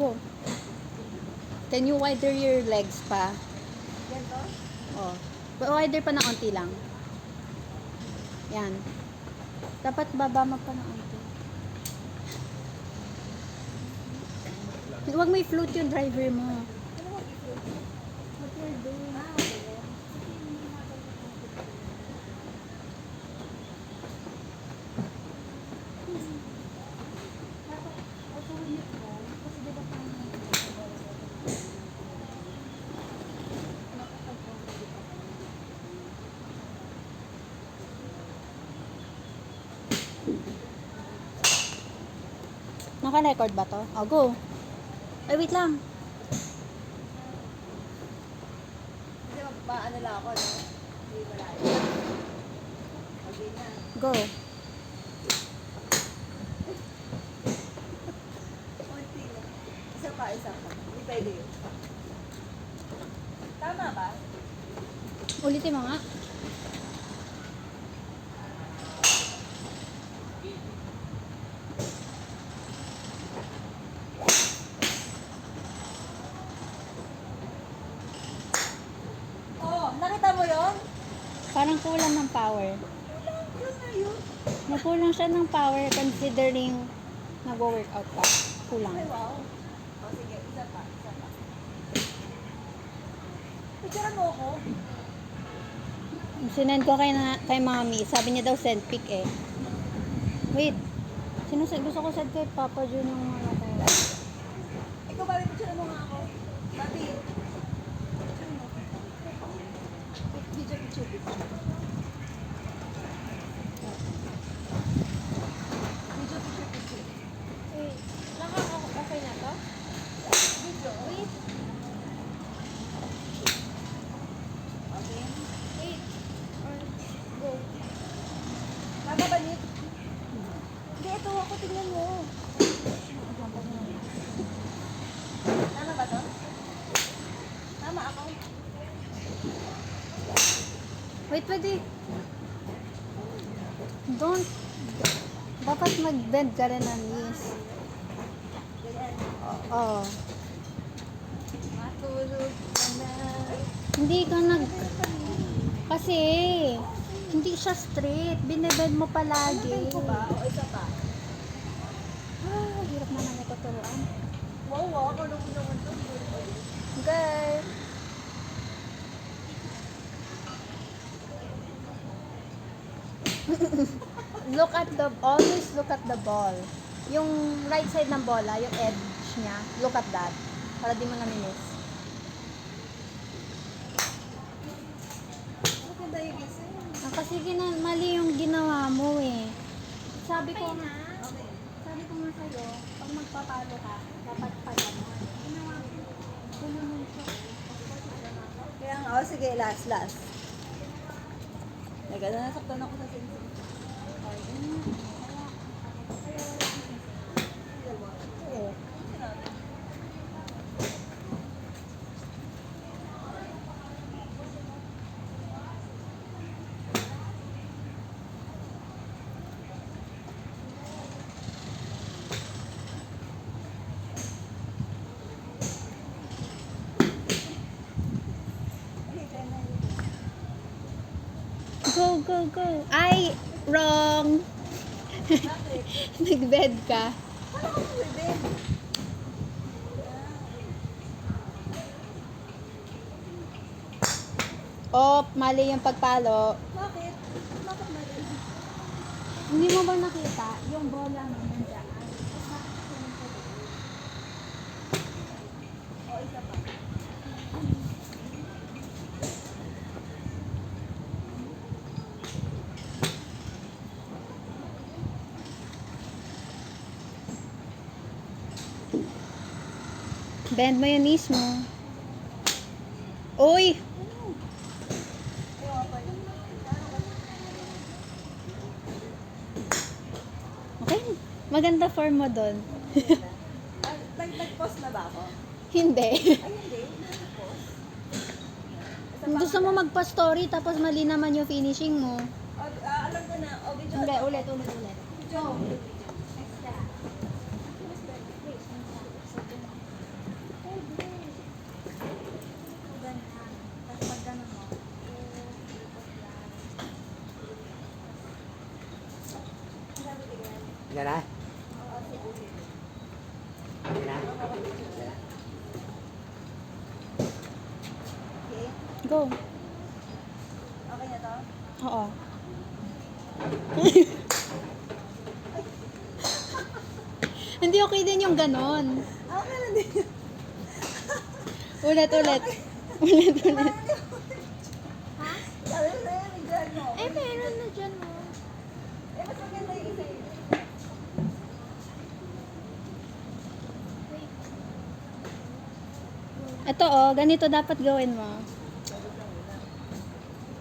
Go. Can you wider your legs pa? Ganito? Oh. Wider pa na konti lang. Yan. Dapat baba mo pa na konti. Huwag may float yung driver mo. Ano mo i-float? What you're doing? Okay. Naka-record ba to? Oh, go. Ay, wait lang. Kasi ano lang ako, no? Hindi malayo. Okay na. Go. Konti lang. Isa pa. Hindi pwede yun. Tama ba? Ulitin mo nga. Oo, nakita mo yun? Parang kulang ng power. Yun na yun. Nakulang siya ng power considering nag-workout ka. Kulang. Ay, wow. O, sige. Isa pa. Picture mo ako. Sinend ko kay mami. Sabi niya daw send pic eh. Wait. Gusto ko send kay Papa Jun yung ano ko. Ikaw, Bobby, picture mo nga ako. Bobby. Picture mo. Picture. Picture. Wait. Okay na to? Video. Wait. Okay. Wait. Or go. Tama ba, Nick? Hindi, ito ako. Tingnan mo. Tama ba to? Tama ako. Wait, pwede. Don't. Dapat mag-bend ka rin ng knees. Ganyan. Oo. Matulog ka na. Hindi ka Kasi, hindi siya straight. Binebend mo palagi. Ano ko ba? O isa pa? Hirap naman ito turuan. Wow, ako nung naman to. Girl. Always look at the ball. Yung right side ng bola, yung edge niya, look at that. Para di mo namimiss. Maganda yung isa. Kasi mali yung ginawa mo eh. Sabi ko nga sa'yo, pag magpapalo ka, dapat pa gano'n. Ginawa ko, gano'n siya. Kaya nga, oh, sige, last. Nagana, nasaktan ako sa sense. Oo. Go. Ay, wrong. Bakit? Nag-bed ka. Paano ako pwede? Mali yung pagpalo. Bakit? Bakit mali? Hindi mo ba nakita yung bola mo nandiyan? O, isa pa. Bend mo yung knees mo. Uy! Ewan pa yun. Okay. Maganda form mo doon. Nag-post na ba ako? Hindi. Ay, hindi. Nag-post. Gusto mo magpa-story tapos mali naman yung finishing mo. Alam ko na. O, video. Hindi, ulit. Video. Yan na? Oo, sige, sige. Yan na? Okay? Go. Okay na to? Oo. Hindi okay din yung ganon. Okay na din. Ulit. Ulit. Ha? Sabi ko sa'yo, may drag mo. Meron na dyan mo. Mas maganda yung isa yun. Ito ganito dapat gawin mo.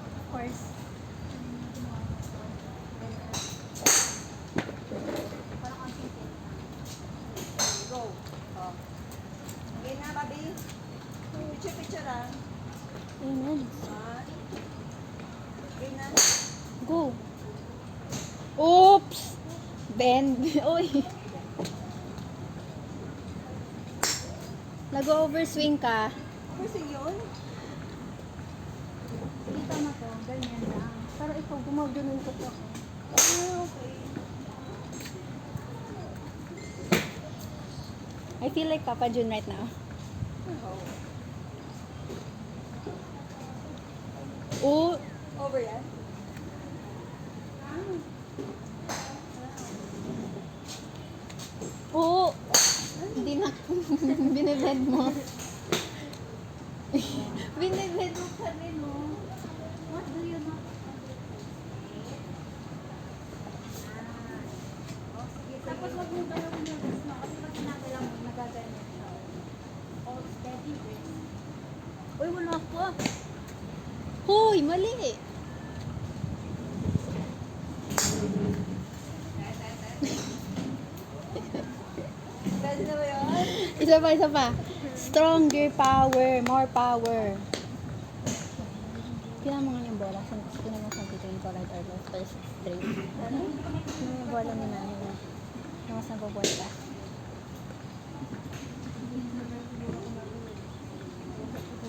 Of course. Go. Oh. Okay na, Bobby? Picture lang. Amen. One. Okay na. Go. Oops! Bend. Uy. Nag-overswing ka. Kasi yun? Dito na to. Ganyan lang. Pero ikaw, gumagano'n ko to. Okay. I feel like Papa Jun right now. Oh, Over yan? oo. Hindi na. Binibed mo. Binibed mo pa rin, oh. What do you know? Tapos wag mo galawin yung wrist mo. Kasi pag sinagalaw mo, nagaganyan siya. Oh, steady wrist. Uy, wala ko. Hoy, mali. Pwede na ba yun? Isa pa. Stronger power, more power. Kailangan mo nga yung bola. Kailangan mo sa dito yung right or left. First straight. Yung bola ni nanay na. Yung mas nabubuelta.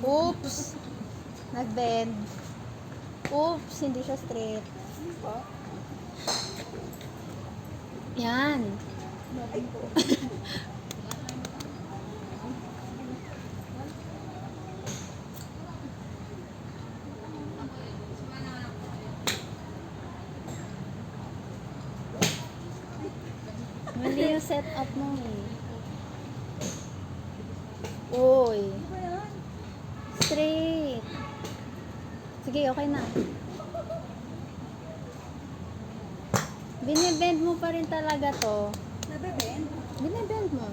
Oops! Nag-bend. Oops! Hindi siya straight. Yan. Mali yung setup mo eh. Uy. Ano ba yan? Straight. Sige, okay na. Binibend mo pa rin talaga to. Nabibend? Binibend mo.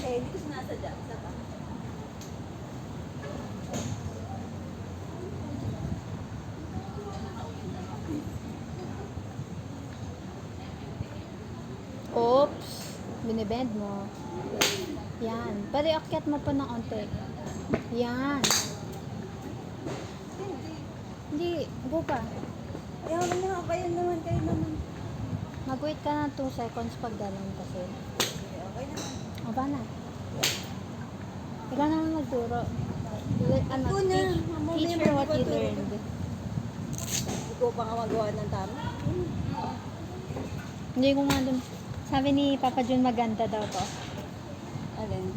Eh, hindi ko sinasadya. Isa pa. Oops. Binibend mo. Yan. Pero iakyat mo pa ng onte. Yan. Hindi. Hindi. Go pa. Ayaw lang na. Kayo naman. Mag-wait ka na 2 seconds pag gano'n kasi. Okay naman. O ba na? Ikaw naman magturo. Ano, Ikaw na. teach her what you learned. Ikaw pa nga magawa ng tama. Hindi ko nga dun. Sabi ni Papa Jun maganda daw to. Alin?